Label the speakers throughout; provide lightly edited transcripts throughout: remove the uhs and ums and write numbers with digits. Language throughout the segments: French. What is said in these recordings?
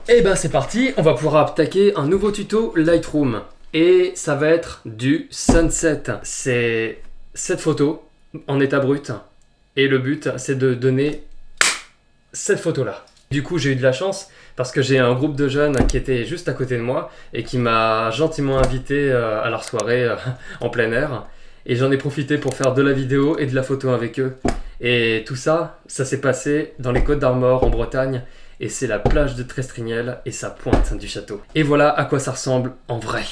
Speaker 1: Et ben c'est parti, on va pouvoir attaquer un nouveau tuto Lightroom. Et ça va être du sunset. C'est cette photo en état brut. Et le but, c'est de donner cette photo-là. Du coup, j'ai eu de la chance parce que j'ai un groupe de jeunes qui était juste à côté de moi et qui m'a gentiment invité à leur soirée en plein air. Et j'en ai profité pour faire de la vidéo et de la photo avec eux. Et tout ça, ça s'est passé dans les Côtes d'Armor en Bretagne. Et c'est la plage de Trestrignel et sa pointe du château. Et voilà à quoi ça ressemble en vrai.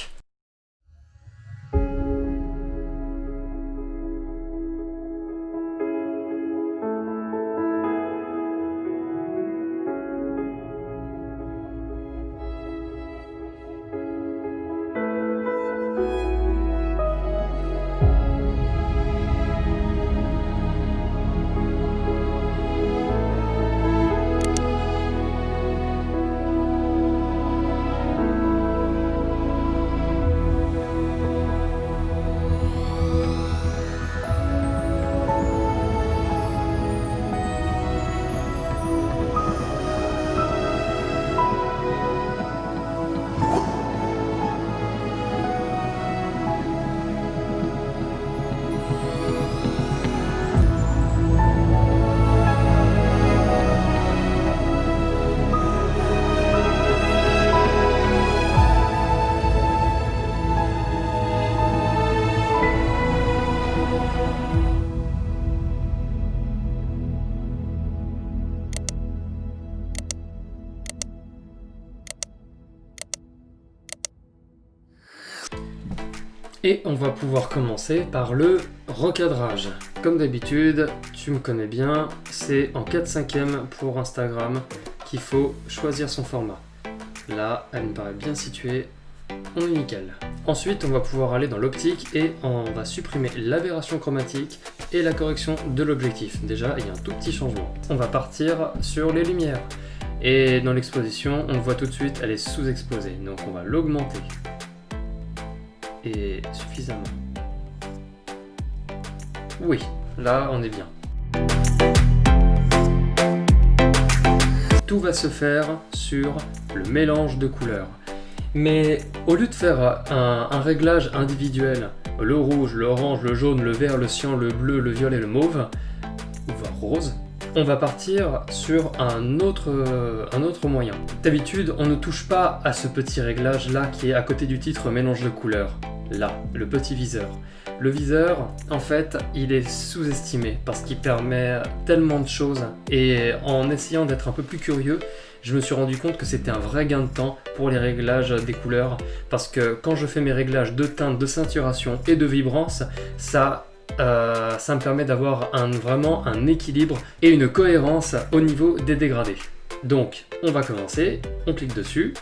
Speaker 1: Et on va pouvoir commencer par le recadrage. Comme d'habitude, tu me connais bien, c'est en 4/5 pour Instagram qu'il faut choisir son format. Là, elle me paraît bien située, on est nickel. Ensuite, on va pouvoir aller dans l'optique et on va supprimer l'aberration chromatique et la correction de l'objectif. Déjà, il y a un tout petit changement. On va partir sur les lumières. Et dans l'exposition, on le voit tout de suite, elle est sous-exposée. Donc on va l'augmenter. Et suffisamment. Oui, là on est bien. Tout va se faire sur le mélange de couleurs. Mais au lieu de faire un réglage individuel, le rouge, l'orange, le jaune, le vert, le cyan, le bleu, le violet, le mauve, voire rose, on va partir sur un autre moyen. D'habitude, on ne touche pas à ce petit réglage là qui est à côté du titre mélange de couleurs. Là, le petit viseur. Le viseur, en fait, il est sous-estimé parce qu'il permet tellement de choses et en essayant d'être un peu plus curieux, je me suis rendu compte que c'était un vrai gain de temps pour les réglages des couleurs parce que quand je fais mes réglages de teinte, de saturation et de vibrance, ça me permet d'avoir vraiment un équilibre et une cohérence au niveau des dégradés. Donc, on va commencer, on clique dessus.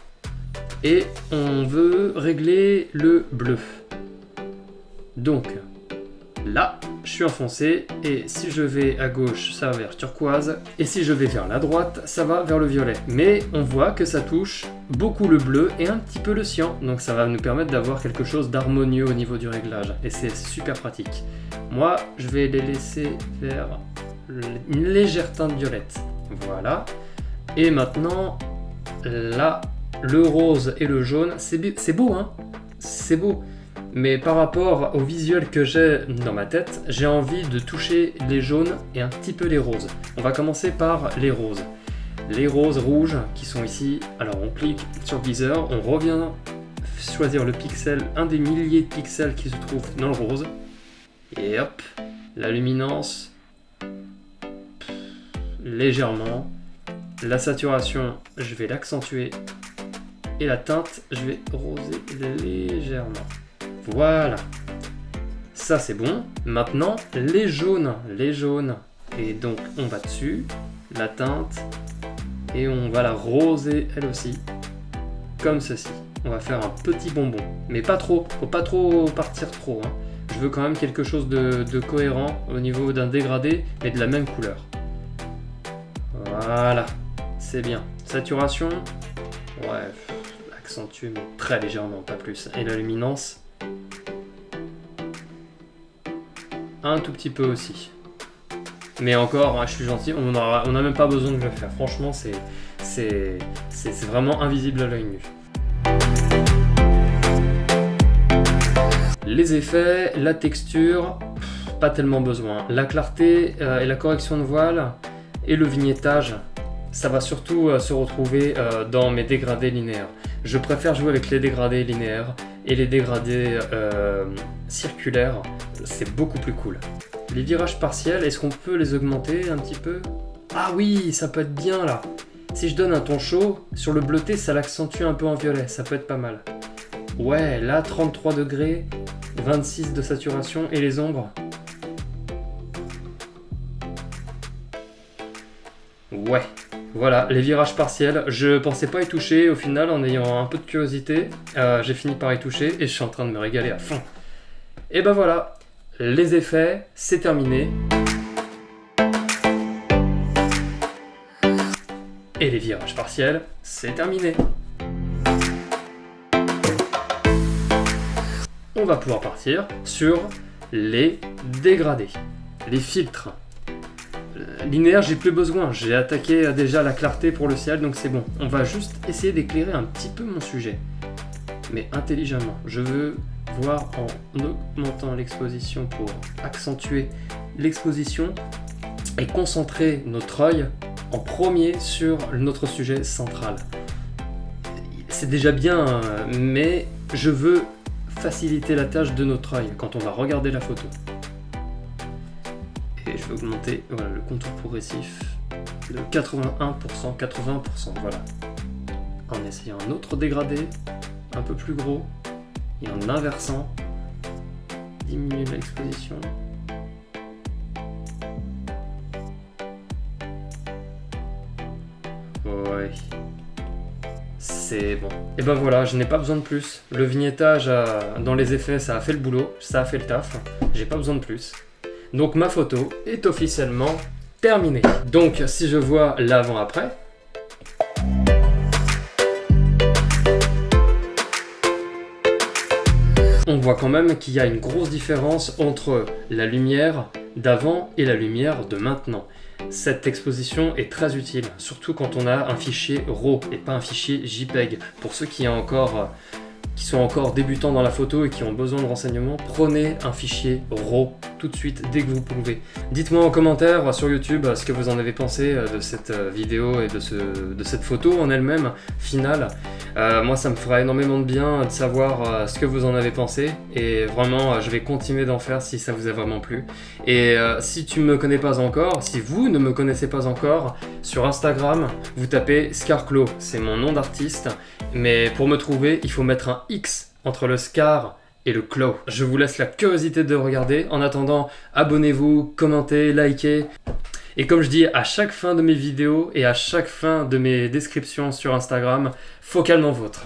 Speaker 1: Et on veut régler le bleu. Donc là, je suis enfoncé et si je vais à gauche, ça va vers turquoise et si je vais vers la droite, ça va vers le violet. Mais on voit que ça touche beaucoup le bleu et un petit peu le cyan. Donc ça va nous permettre d'avoir quelque chose d'harmonieux au niveau du réglage et c'est super pratique. Moi, je vais les laisser vers une légère teinte violette. Voilà. Et maintenant, là, le rose et le jaune, c'est beau, hein? C'est beau. Mais par rapport au visuel que j'ai dans ma tête, j'ai envie de toucher les jaunes et un petit peu les roses. On va commencer par les roses. Les roses rouges qui sont ici. Alors on clique sur viseur, on revient choisir le pixel, un des milliers de pixels qui se trouvent dans le rose. Et hop, la luminance, légèrement. La saturation, je vais l'accentuer. Et la teinte, je vais roser légèrement. Voilà. Ça, c'est bon. Maintenant, les jaunes. Et donc, on va dessus. La teinte. Et on va la roser, elle aussi. Comme ceci. On va faire un petit bonbon. Mais pas trop. Faut pas trop partir trop. Hein. Je veux quand même quelque chose de cohérent au niveau d'un dégradé, mais de la même couleur. Voilà. C'est bien. Saturation. Ouais. Accentuer mais très légèrement, pas plus. Et la luminance, un tout petit peu aussi. Mais encore, je suis gentil, on n'a même pas besoin de le faire. Franchement, c'est c'est vraiment invisible à l'œil nu. Les effets, la texture, pas tellement besoin. La clarté et la correction de voile et le vignettage, ça va surtout se retrouver dans mes dégradés linéaires. Je préfère jouer avec les dégradés linéaires et les dégradés circulaires, c'est beaucoup plus cool. Les virages partiels, est-ce qu'on peut les augmenter un petit peu? Ah oui, ça peut être bien là. Si je donne un ton chaud, sur le bleuté, ça l'accentue un peu en violet, ça peut être pas mal. Ouais, là, 33 degrés, 26 de saturation et les ombres. Ouais, voilà, les virages partiels. Je pensais pas y toucher, au final, en ayant un peu de curiosité, j'ai fini par y toucher et je suis en train de me régaler à fond. Et ben voilà, les effets, c'est terminé. Et les virages partiels, c'est terminé. On va pouvoir partir sur les dégradés, les filtres. Linéaire, j'ai plus besoin, j'ai attaqué déjà la clarté pour le ciel, donc c'est bon. On va juste essayer d'éclairer un petit peu mon sujet, mais intelligemment. Je veux voir en augmentant l'exposition pour accentuer l'exposition et concentrer notre œil en premier sur notre sujet central. C'est déjà bien, mais je veux faciliter la tâche de notre œil quand on va regarder la photo. Et je vais augmenter voilà, le contour progressif de 81%, 80%, voilà. En essayant un autre dégradé, un peu plus gros, et en inversant, diminuer l'exposition. Ouais. C'est bon. Et ben voilà, je n'ai pas besoin de plus. Le vignettage dans les effets, ça a fait le boulot, ça a fait le taf. J'ai pas besoin de plus. Donc ma photo est officiellement terminée. Donc si je vois l'avant-après, on voit quand même qu'il y a une grosse différence entre la lumière d'avant et la lumière de maintenant. Cette exposition est très utile, surtout quand on a un fichier RAW et pas un fichier JPEG. Pour ceux qui sont encore débutants dans la photo et qui ont besoin de renseignements, prenez un fichier RAW tout de suite dès que vous pouvez. Dites-moi en commentaire sur YouTube ce que vous en avez pensé de cette vidéo et de cette photo en elle-même finale. Moi ça me fera énormément de bien de savoir ce que vous en avez pensé et vraiment je vais continuer d'en faire si ça vous a vraiment plu. Et si tu ne me connais pas encore, si vous ne me connaissez pas encore, sur Instagram vous tapez Scarclaw, c'est mon nom d'artiste, mais pour me trouver il faut mettre un X entre le Scar et le Claw. Je vous laisse la curiosité de regarder. En attendant, abonnez-vous, commentez, likez. Et comme je dis à chaque fin de mes vidéos et à chaque fin de mes descriptions sur Instagram, focalement vôtre.